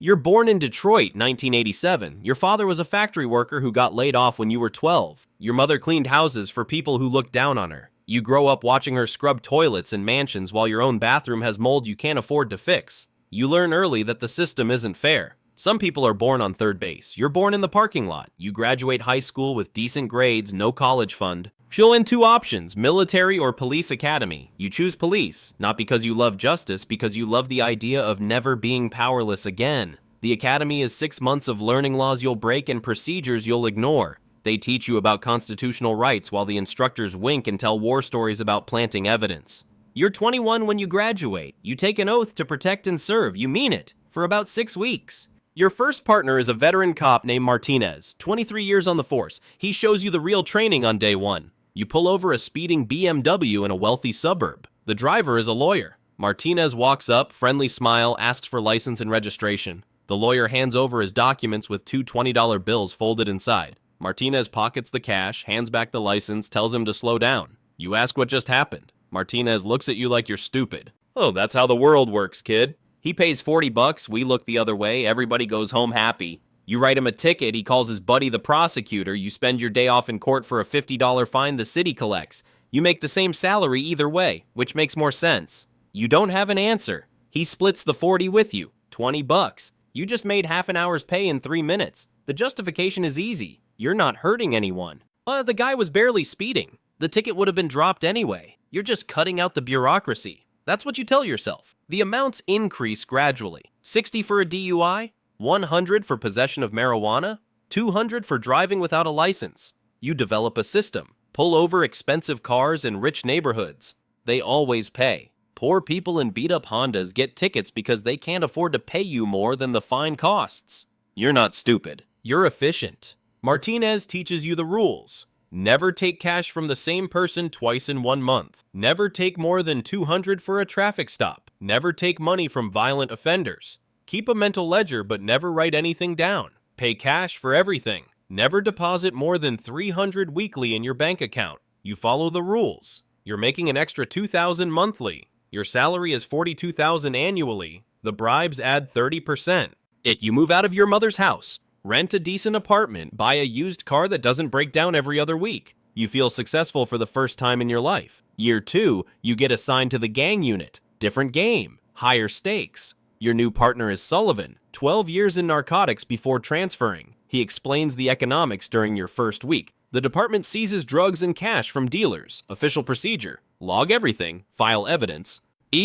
You're born in Detroit, 1987. Your father was a factory worker who got laid off when you were 12. Your mother cleaned houses for people who looked down on her. You grow up watching her scrub toilets in mansions while your own bathroom has mold you can't afford to fix. You learn early that the system isn't fair. Some people are born on third base. You're born in the parking lot. You graduate high school with decent grades, no college fund. Show in two options, military or police academy. You choose police, not because you love justice, because you love the idea of never being powerless again. The academy is 6 months of learning laws you'll break and procedures you'll ignore. They teach you about constitutional rights while the instructors wink and tell war stories about planting evidence. You're 21 when you graduate. You take an oath to protect and serve. You mean it, for about 6 weeks. Your first partner is a veteran cop named Martinez, 23 years on the force. He shows you the real training on day one. You pull over a speeding BMW in a wealthy suburb. The driver is a lawyer. Martinez walks up, friendly smile, asks for license and registration. The lawyer hands over his documents with two $20 bills folded inside. Martinez pockets the cash, hands back the license, tells him to slow down. You ask what just happened. Martinez looks at you like you're stupid. Oh, that's how the world works, kid. He pays $40, we look the other way, everybody goes home happy. You write him a ticket, he calls his buddy the prosecutor, you spend your day off in court for a $50 fine the city collects. You make the same salary either way, which makes more sense. You don't have an answer. He splits the 40 with you, $20. You just made half an hour's pay in 3 minutes. The justification is easy. You're not hurting anyone. The guy was barely speeding. The ticket would have been dropped anyway. You're just cutting out the bureaucracy. That's what you tell yourself. The amounts increase gradually. 60 for a DUI, 100 for possession of marijuana, 200 for driving without a license. You develop a system. Pull over expensive cars in rich neighborhoods. They always pay. Poor people in beat-up Hondas get tickets because they can't afford to pay you more than the fine costs. You're not stupid. You're efficient. Martinez teaches you the rules. Never take cash from the same person twice in 1 month. Never take more than 200 for a traffic stop. Never take money from violent offenders. Keep a mental ledger but never write anything down. Pay cash for everything. Never deposit more than 300 weekly in your bank account. You follow the rules. You're making an extra $2,000 monthly. Your salary is $42,000 annually. The bribes add 30%. You move out of your mother's house. Rent a decent apartment, buy a used car that doesn't break down every other week. You feel successful for the first time in your life. Year 2, you get assigned to the gang unit. Different game, higher stakes. Your new partner is Sullivan, 12 years in narcotics before transferring. He explains the economics during your first week. The department seizes drugs and cash from dealers. Official procedure, log everything, file evidence.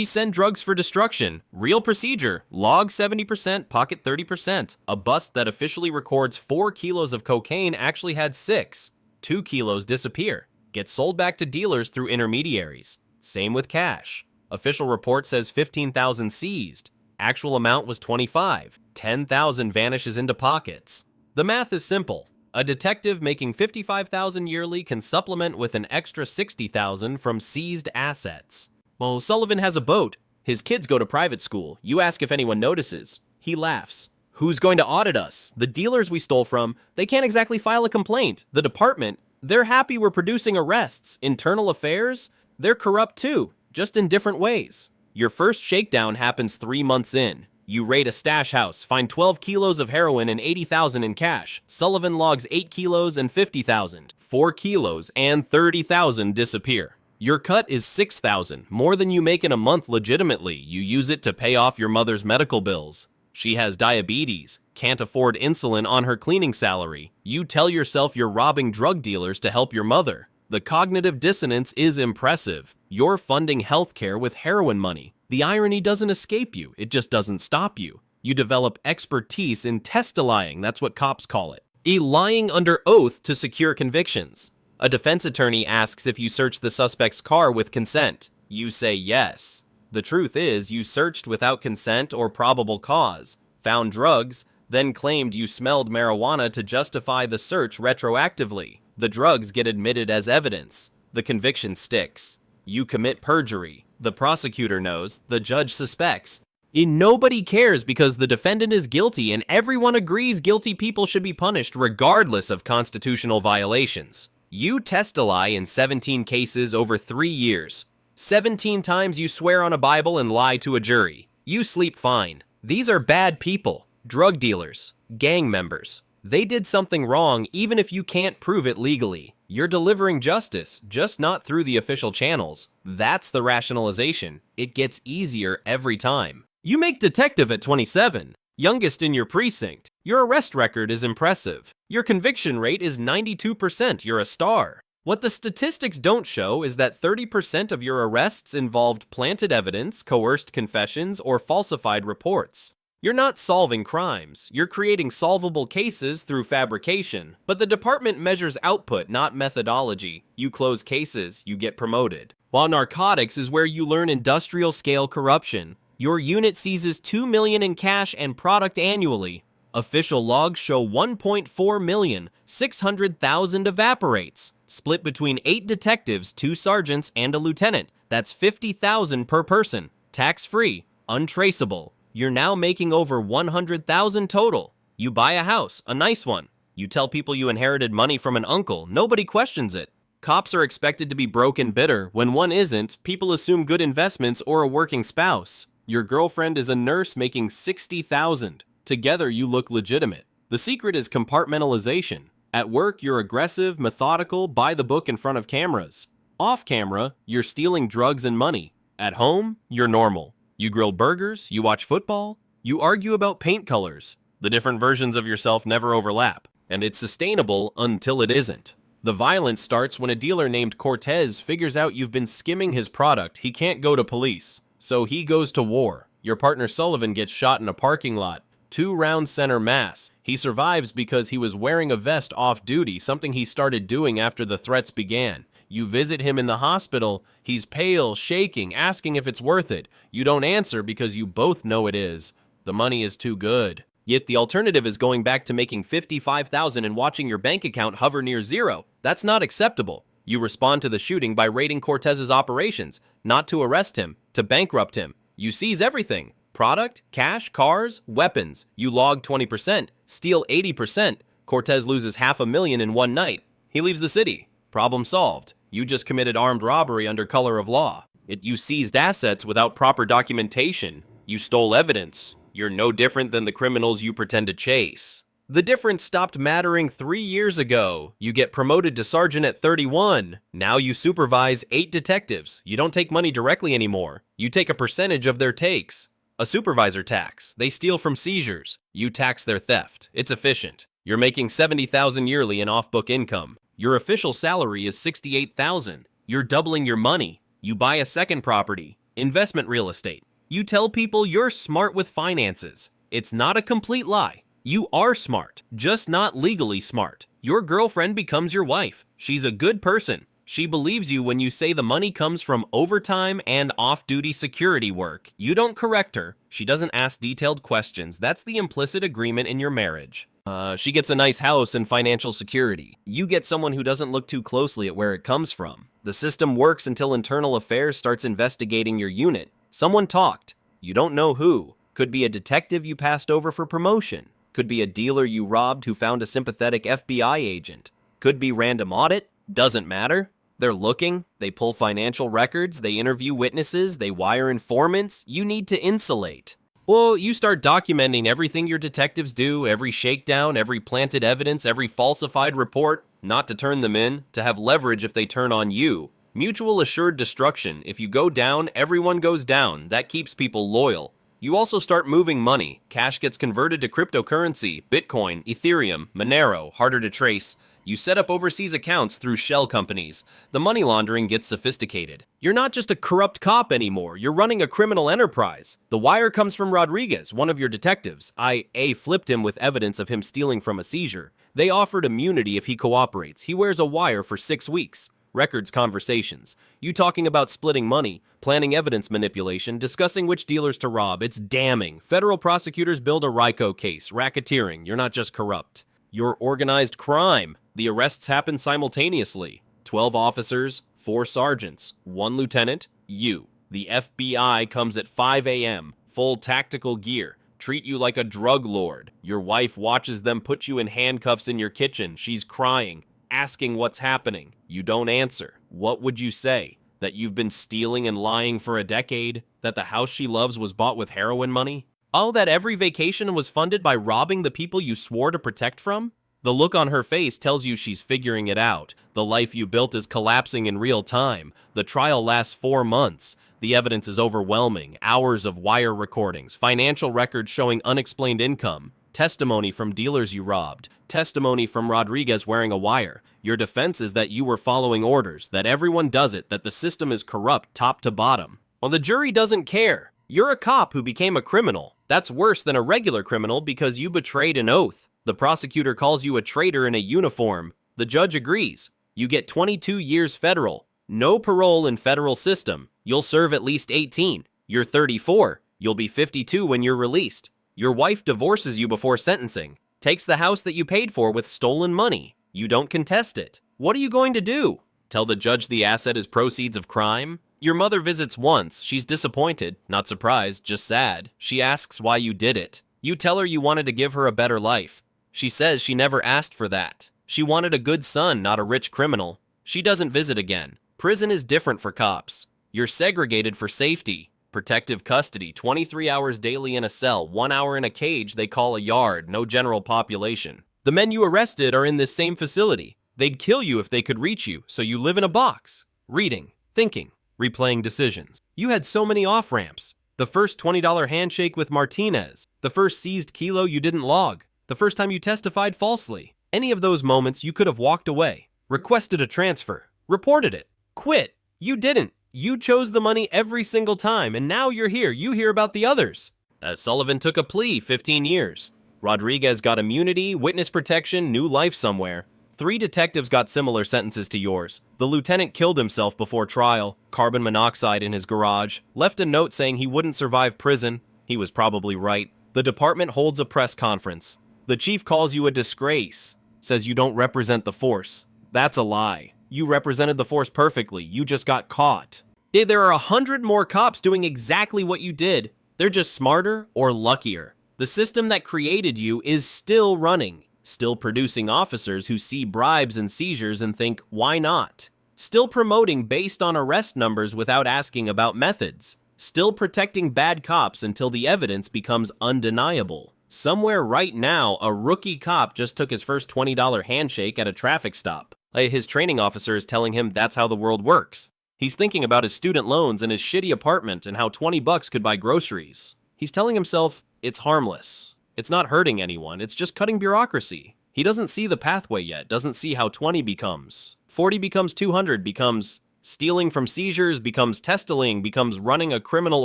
Send drugs for destruction. Real procedure. Log 70%, pocket 30%. A bust that officially records 4 kilos of cocaine actually had 6. 2 kilos disappear. Get sold back to dealers through intermediaries. Same with cash. Official report says 15,000 seized. Actual amount was 25. 10,000 vanishes into pockets. The math is simple. A detective making 55,000 yearly can supplement with an extra 60,000 from seized assets. Well, Sullivan has a boat. His kids go to private school. You ask if anyone notices. He laughs. Who's going to audit us? The dealers we stole from, they can't exactly file a complaint. The department, they're happy we're producing arrests. Internal affairs, they're corrupt too, just in different ways. Your first shakedown happens 3 months in. You raid a stash house, find 12 kilos of heroin and 80,000 in cash. Sullivan logs 8 kilos and 50,000. 4 kilos and 30,000 disappear. Your cut is 6,000, more than you make in a month legitimately. You use it to pay off your mother's medical bills. She has diabetes, can't afford insulin on her cleaning salary. You tell yourself you're robbing drug dealers to help your mother. The cognitive dissonance is impressive. You're funding healthcare with heroin money. The irony doesn't escape you, it just doesn't stop you. You develop expertise in test-lying, that's what cops call it. Lying under oath to secure convictions. A defense attorney asks if you searched the suspect's car with consent. You say yes. The truth is, you searched without consent or probable cause, found drugs, then claimed you smelled marijuana to justify the search retroactively. The drugs get admitted as evidence. The conviction sticks. You commit perjury. The prosecutor knows. The judge suspects. Nobody cares because the defendant is guilty and everyone agrees guilty people should be punished regardless of constitutional violations. You test-lie in 17 cases over 3 years. 17 times you swear on a Bible and lie to a jury. You sleep fine. These are bad people. Drug dealers, gang members. They did something wrong even if you can't prove it legally. You're delivering justice, just not through the official channels. That's the rationalization. It gets easier every time. You make detective at 27, youngest in your precinct. Your arrest record is impressive. Your conviction rate is 92%. You're a star. What the statistics don't show is that 30% of your arrests involved planted evidence, coerced confessions, or falsified reports. You're not solving crimes, you're creating solvable cases through fabrication, but the department measures output, not methodology. You close cases, you get promoted. While narcotics is where you learn industrial-scale corruption. Your unit seizes $2 million in cash and product annually. Official logs show $1.4 million, 600,000 evaporates. Split between 8 detectives, 2 sergeants, and a lieutenant. That's $50,000 per person. Tax-free, untraceable. You're now making over $100,000 total. You buy a house, a nice one. You tell people you inherited money from an uncle. Nobody questions it. Cops are expected to be broke and bitter. When one isn't, people assume good investments or a working spouse. Your girlfriend is a nurse making $60,000. Together, you look legitimate. The secret is compartmentalization. At work, you're aggressive, methodical, by the book in front of cameras. Off camera, you're stealing drugs and money. At home, you're normal. You grill burgers, you watch football, you argue about paint colors. The different versions of yourself never overlap, and it's sustainable until it isn't. The violence starts when a dealer named Cortez figures out you've been skimming his product. He can't go to police, so he goes to war. Your partner Sullivan gets shot in a parking lot. 2-round center mass. He survives because he was wearing a vest off duty, something he started doing after the threats began. You visit him in the hospital. He's pale, shaking, asking if it's worth it. You don't answer because you both know it is. The money is too good. Yet the alternative is going back to making $55,000 and watching your bank account hover near zero. That's not acceptable. You respond to the shooting by raiding Cortez's operations, not to arrest him, to bankrupt him. You seize everything. Product, cash, cars, weapons. You log 20%, steal 80%. Cortez loses $500,000 in one night. He leaves the city. Problem solved. You just committed armed robbery under color of law. You seized assets without proper documentation. You stole evidence. You're no different than the criminals you pretend to chase. The difference stopped mattering 3 years ago. You get promoted to sergeant at 31. Now you supervise 8 detectives. You don't take money directly anymore. You take a percentage of their takes. A supervisor tax. They steal from seizures. You tax their theft. It's efficient. You're making $70,000 yearly in off-book income. Your official salary is $68,000. You're doubling your money. You buy a second property. Investment real estate. You tell people you're smart with finances. It's not a complete lie. You are smart, just not legally smart. Your girlfriend becomes your wife. She's a good person. She believes you when you say the money comes from overtime and off-duty security work. You don't correct her. She doesn't ask detailed questions. That's the implicit agreement in your marriage. She gets a nice house and financial security. You get someone who doesn't look too closely at where it comes from. The system works until internal affairs starts investigating your unit. Someone talked. You don't know who. Could be a detective you passed over for promotion. Could be a dealer you robbed who found a sympathetic FBI agent. Could be random audit. Doesn't matter. They're looking, they pull financial records, they interview witnesses, they wire informants. You need to insulate. Well, you start documenting everything your detectives do, every shakedown, every planted evidence, every falsified report, not to turn them in, to have leverage if they turn on you. Mutual assured destruction. If you go down, everyone goes down. That keeps people loyal. You also start moving money. Cash gets converted to cryptocurrency, Bitcoin, Ethereum, Monero, harder to trace. You set up overseas accounts through shell companies. The money laundering gets sophisticated. You're not just a corrupt cop anymore. You're running a criminal enterprise. The wire comes from Rodriguez, one of your detectives. I flipped him with evidence of him stealing from a seizure. They offered immunity if he cooperates. He wears a wire for 6 weeks. Records conversations. You talking about splitting money, planning evidence manipulation, discussing which dealers to rob. It's damning. Federal prosecutors build a RICO case. Racketeering. You're not just corrupt. You're organized crime. The arrests happen simultaneously. 12 officers, 4 sergeants, 1 lieutenant, you. The FBI comes at 5 a.m., full tactical gear, treat you like a drug lord. Your wife watches them put you in handcuffs in your kitchen. She's crying, asking what's happening. You don't answer. What would you say? That you've been stealing and lying for a decade? That the house she loves was bought with heroin money? Oh, that every vacation was funded by robbing the people you swore to protect from? The look on her face tells you she's figuring it out. The life you built is collapsing in real time. The trial lasts 4 months. The evidence is overwhelming. Hours of wire recordings, financial records showing unexplained income, testimony from dealers you robbed, testimony from Rodriguez wearing a wire. Your defense is that you were following orders, that everyone does it, that the system is corrupt top to bottom. Well, the jury doesn't care. You're a cop who became a criminal. That's worse than a regular criminal because you betrayed an oath. The prosecutor calls you a traitor in a uniform. The judge agrees. You get 22 years federal. No parole in federal system. You'll serve at least 18. You're 34. You'll be 52 when you're released. Your wife divorces you before sentencing. Takes the house that you paid for with stolen money. You don't contest it. What are you going to do? Tell the judge the asset is proceeds of crime? Your mother visits once. She's disappointed, not surprised, just sad. She asks why you did it. You tell her you wanted to give her a better life. She says she never asked for that. She wanted a good son, not a rich criminal. She doesn't visit again. Prison is different for cops. You're segregated for safety. Protective custody, 23 hours daily in a cell, 1 hour in a cage they call a yard, no general population. The men you arrested are in this same facility. They'd kill you if they could reach you, so you live in a box. Reading, thinking, replaying decisions. You had so many off-ramps. The first $20 handshake with Martinez. The first seized kilo you didn't log. The first time you testified falsely. Any of those moments you could have walked away, requested a transfer, reported it, quit. You didn't. You chose the money every single time, and now you're here. You hear about the others. Sullivan took a plea, 15 years. Rodriguez got immunity, witness protection, new life somewhere. 3 detectives got similar sentences to yours. The lieutenant killed himself before trial, carbon monoxide in his garage, left a note saying he wouldn't survive prison. He was probably right. The department holds a press conference. The chief calls you a disgrace, says you don't represent the force. That's a lie. You represented the force perfectly. You just got caught. There are 100 more cops doing exactly what you did. They're just smarter or luckier. The system that created you is still running, still producing officers who see bribes and seizures and think, why not? Still promoting based on arrest numbers without asking about methods. Still protecting bad cops until the evidence becomes undeniable. Somewhere right now, a rookie cop just took his first $20 handshake at a traffic stop. His training officer is telling him that's how the world works. He's thinking about his student loans and his shitty apartment and how 20 bucks could buy groceries. He's telling himself it's harmless. It's not hurting anyone. It's just cutting bureaucracy. He doesn't see the pathway yet, doesn't see how 20 becomes. 40 becomes 200, becomes stealing from seizures, becomes testiling, becomes running a criminal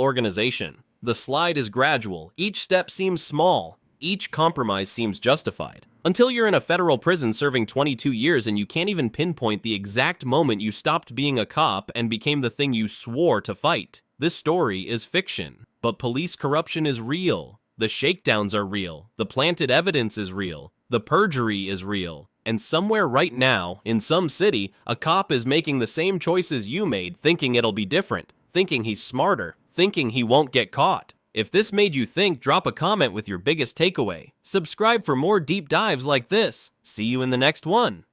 organization. The slide is gradual. Each step seems small. Each compromise seems justified. Until you're in a federal prison serving 22 years and you can't even pinpoint the exact moment you stopped being a cop and became the thing you swore to fight. This story is fiction, but police corruption is real. The shakedowns are real. The planted evidence is real. The perjury is real. And somewhere right now, in some city, a cop is making the same choices you made, thinking it'll be different, thinking he's smarter, thinking he won't get caught. If this made you think, drop a comment with your biggest takeaway. Subscribe for more deep dives like this. See you in the next one.